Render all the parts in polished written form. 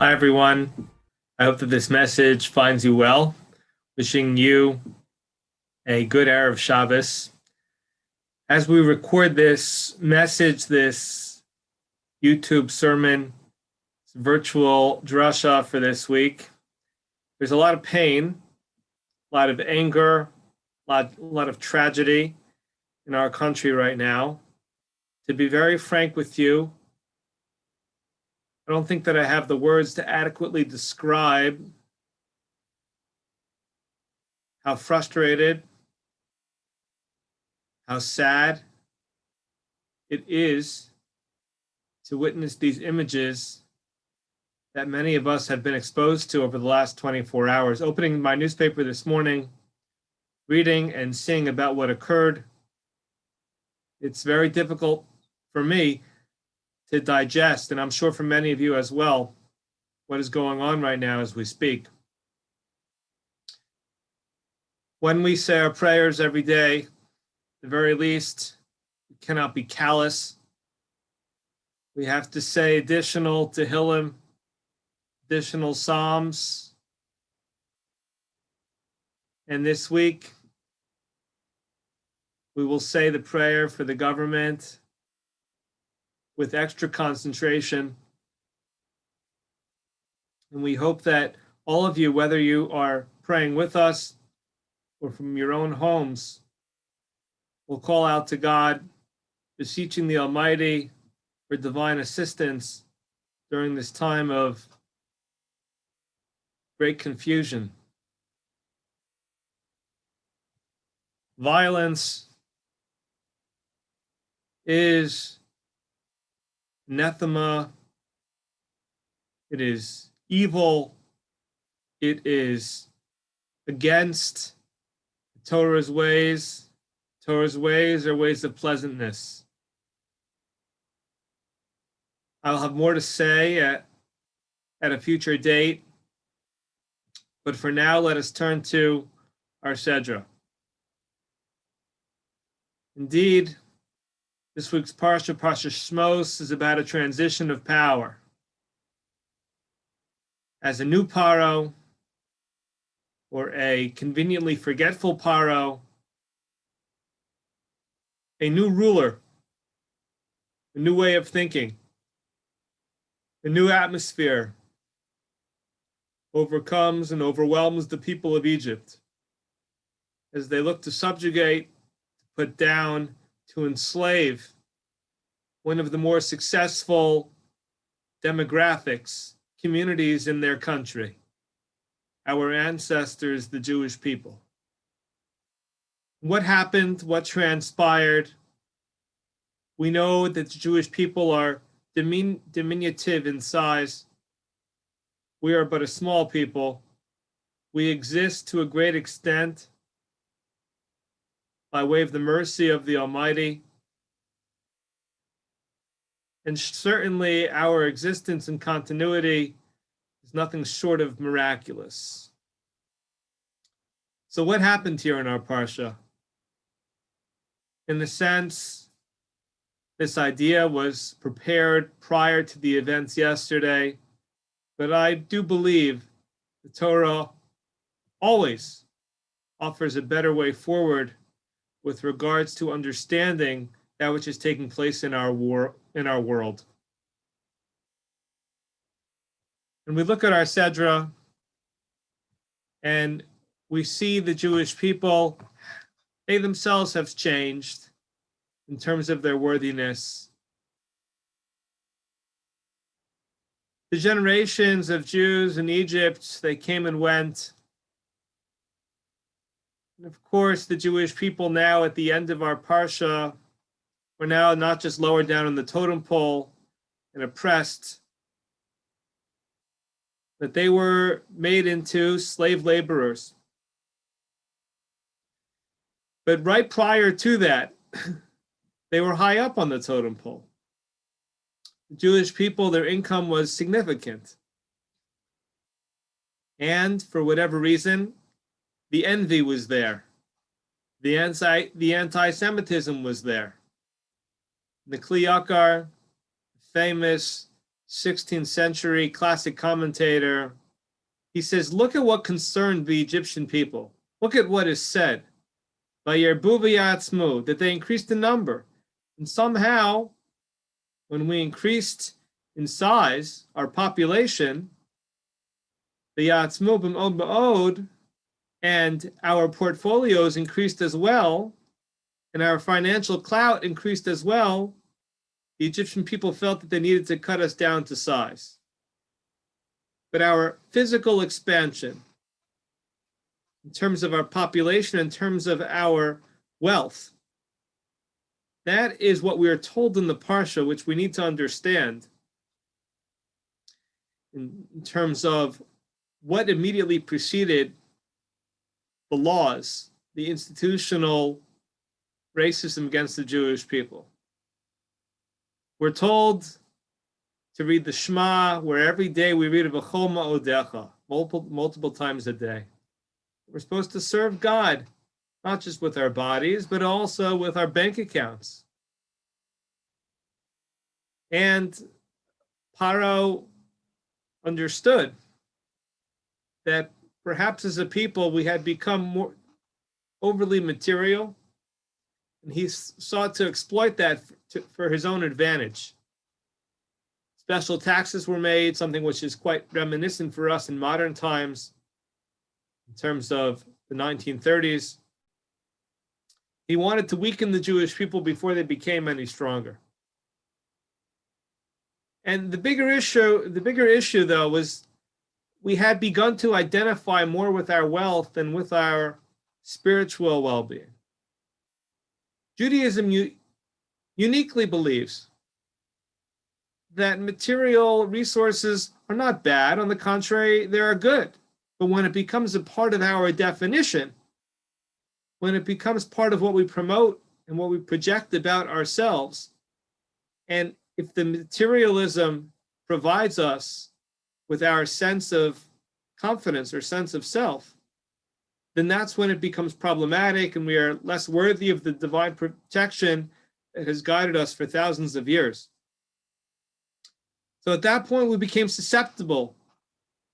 Hi, everyone. I hope that this message finds you well. Wishing you a good Erev Shabbos. As we record this message, this YouTube sermon, virtual drasha for this week, there's a lot of pain, a lot of anger, a lot of tragedy in our country right now. To be very frank with you, I don't think that I have the words to adequately describe how frustrated, how sad it is to witness these images that many of us have been exposed to over the last 24 hours. Opening my newspaper this morning, reading and seeing about what occurred, it's very difficult for me to digest, and I'm sure for many of you as well, what is going on right now as we speak. When we say our prayers every day, at the very least, we cannot be callous. We have to say additional Tehillim, additional Psalms. And this week, we will say the prayer for the government with extra concentration. And we hope that all of you, whether you are praying with us or from your own homes, will call out to God, beseeching the Almighty for divine assistance during this time of great confusion. Violence is anathema. It is evil. It is against Torah's ways. Torah's ways are ways of pleasantness. I'll have more to say at a future date, but for now, let us turn to our Sedra. Indeed, this week's Parsha Shemot, is about a transition of power. As a new Paro, or a conveniently forgetful Paro, a new ruler, a new way of thinking, a new atmosphere overcomes and overwhelms the people of Egypt as they look to subjugate, to put down, to enslave one of the more successful demographics, communities in their country, our ancestors, the Jewish people. What happened? What transpired? We know that the Jewish people are diminutive in size. We are but a small people. We exist to a great extent by way of the mercy of the Almighty. And certainly our existence and continuity is nothing short of miraculous. So what happened here in our Parsha? In a sense, this idea was prepared prior to the events yesterday, but I do believe the Torah always offers a better way forward with regards to understanding that which is taking place in our world. And we look at our Sedra, and we see the Jewish people, they themselves have changed in terms of their worthiness. The generations of Jews in Egypt, they came and went. And of course, the Jewish people now at the end of our Parsha were now not just lower down on the totem pole and oppressed, but they were made into slave laborers. But right prior to that, they were high up on the totem pole. The Jewish people, their income was significant. And for whatever reason, the envy was there. The anti-Semitism was there. The Kli Yakar, famous 16th century classic commentator. He says, look at what concerned the Egyptian people. Look at what is said. That they increased in number. And somehow, when we increased in size, our population, and our portfolios increased as well, and our financial clout increased as well, the Egyptian people felt that they needed to cut us down to size. But our physical expansion, in terms of our population, in terms of our wealth, that is what we are told in the Parsha, which we need to understand in terms of what immediately preceded the laws, the institutional racism against the Jewish people. We're told to read the Shema, where every day we read V'chol ma'odecha, multiple times a day. We're supposed to serve God, not just with our bodies, but also with our bank accounts. And Paro understood that perhaps as a people we had become more overly material, and he sought to exploit that for his own advantage. Special taxes were made, something which is quite reminiscent for us in modern times in terms of the 1930s. He wanted to weaken the Jewish people before they became any stronger. And the bigger issue though was we had begun to identify more with our wealth than with our spiritual well-being. Judaism uniquely believes that material resources are not bad. On the contrary, they are good. But when it becomes a part of our definition, when it becomes part of what we promote and what we project about ourselves, and if the materialism provides us with our sense of confidence or sense of self, then that's when it becomes problematic and we are less worthy of the divine protection that has guided us for thousands of years. So at that point, we became susceptible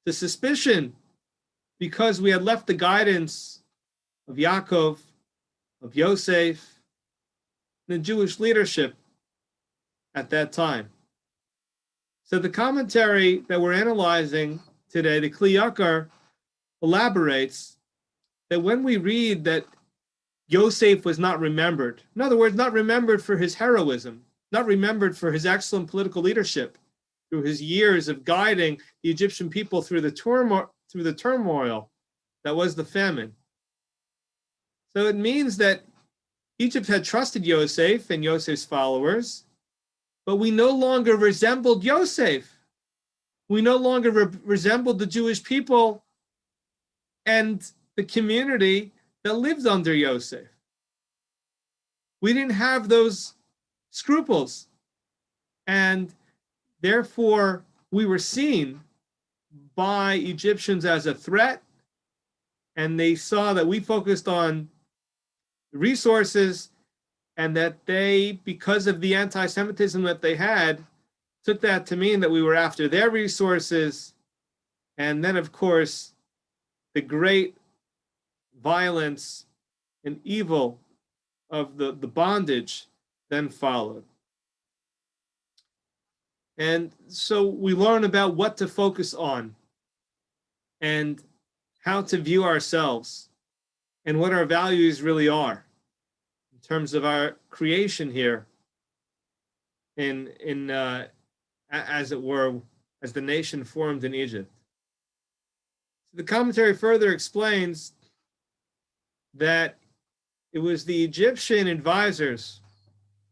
to suspicion because we had left the guidance of Yaakov, of Yosef, the Jewish leadership at that time. So the commentary that we're analyzing today, the Kli Yakar, elaborates that when we read that Yosef was not remembered, in other words, not remembered for his heroism, not remembered for his excellent political leadership, through his years of guiding the Egyptian people through the turmoil that was the famine. So it means that Egypt had trusted Yosef and Yosef's followers, but we no longer resembled Yosef. We no longer resembled the Jewish people and the community that lived under Yosef. We didn't have those scruples, and therefore we were seen by Egyptians as a threat, and they saw that we focused on resources and that they, because of the anti-Semitism that they had, took that to mean that we were after their resources. And then, of course, the great violence and evil of the bondage then followed. And so we learn about what to focus on and how to view ourselves and what our values really are in terms of our creation here as it were, as the nation formed in Egypt. The commentary further explains that it was the Egyptian advisors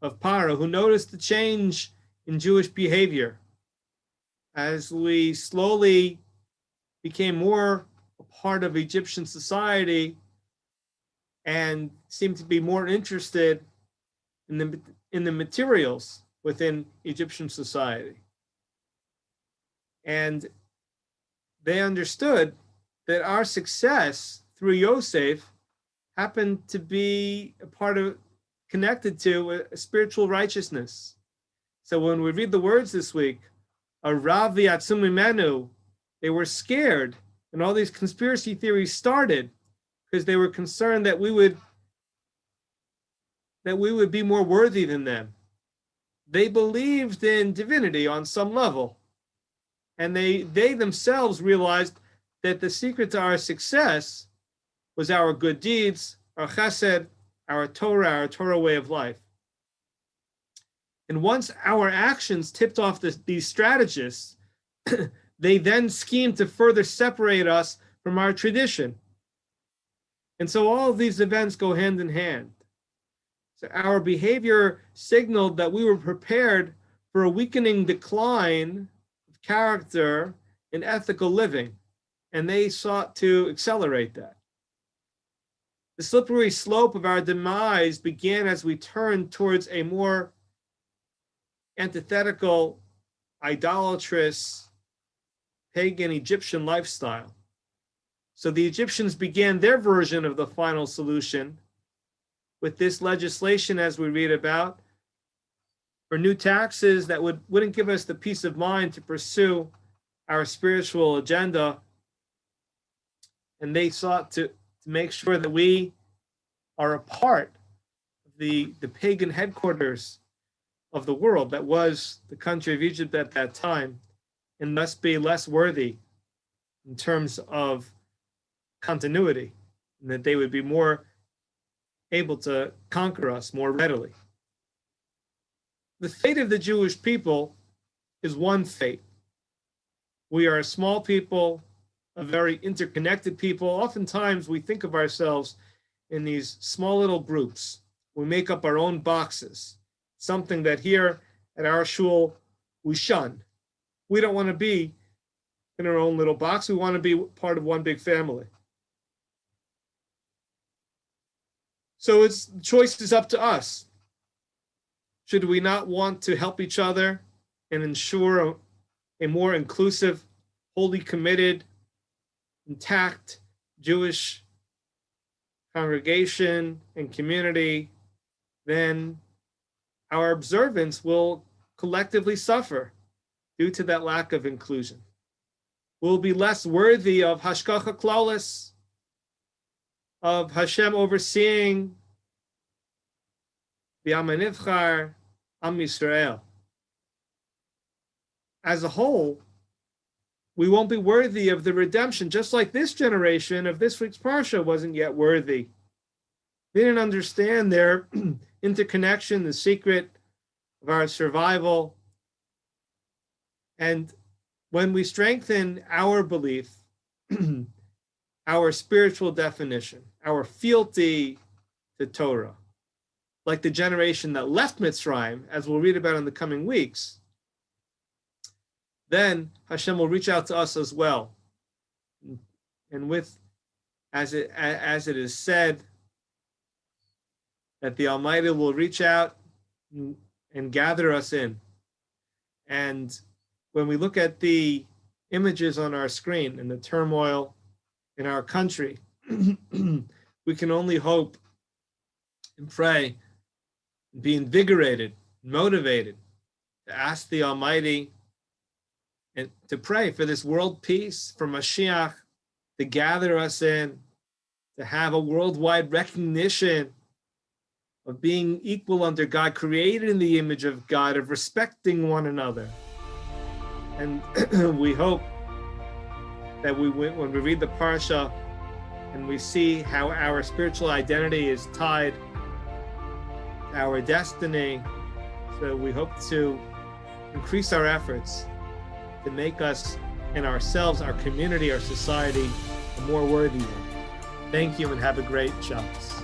of Paro who noticed the change in Jewish behavior as we slowly became more a part of Egyptian society and seemed to be more interested in the materials within Egyptian society. And they understood that our success through Yosef happened to be connected to a spiritual righteousness. So when we read the words this week a Rabbi Atzumimenu, they were scared, and all these conspiracy theories started because they were concerned that we would be more worthy than them. They believed in divinity on some level, and they themselves realized that the secret to our success was our good deeds, our chesed, our Torah way of life. And once our actions tipped off these strategists, they then schemed to further separate us from our tradition. And so all of these events go hand in hand. So our behavior signaled that we were prepared for a weakening decline of character and ethical living, and they sought to accelerate that. The slippery slope of our demise began as we turned towards a more antithetical, idolatrous, pagan Egyptian lifestyle. So the Egyptians began their version of the final solution with this legislation, as we read about, for new taxes that wouldn't give us the peace of mind to pursue our spiritual agenda. And they sought to make sure that we are a part of the pagan headquarters of the world that was the country of Egypt at that time, and must be less worthy in terms of continuity, and that they would be more able to conquer us more readily. The fate of the Jewish people is one fate. We are a small people, a very interconnected people. Oftentimes we think of ourselves in these small little groups. We make up our own boxes, something that here at our shul we shun. We don't want to be in our own little box. We want to be part of one big family. So the choice is up to us. Should we not want to help each other and ensure a more inclusive, wholly committed, intact Jewish congregation and community, then our observance will collectively suffer due to that lack of inclusion. We'll be less worthy of hashgacha klalis, of Hashem overseeing the Am HaNivchar, Am Yisrael. As a whole, we won't be worthy of the redemption, just like this generation of this week's Parsha wasn't yet worthy. They didn't understand their interconnection, the secret of our survival. And when we strengthen our belief, our spiritual definition, our fealty to Torah, like the generation that left Mitzrayim, as we'll read about in the coming weeks, then Hashem will reach out to us as well. And with, as it is said, that the Almighty will reach out and gather us in. And when we look at the images on our screen and the turmoil in our country, we can only hope and pray and be invigorated, motivated to ask the Almighty and to pray for this world peace, for Mashiach to gather us in, to have a worldwide recognition of being equal under God, created in the image of God, of respecting one another. And we hope that when we read the Parsha and we see how our spiritual identity is tied to our destiny, so we hope to increase our efforts to make us and ourselves, our community, our society, a more worthy one. Thank you and have a great Shabbos.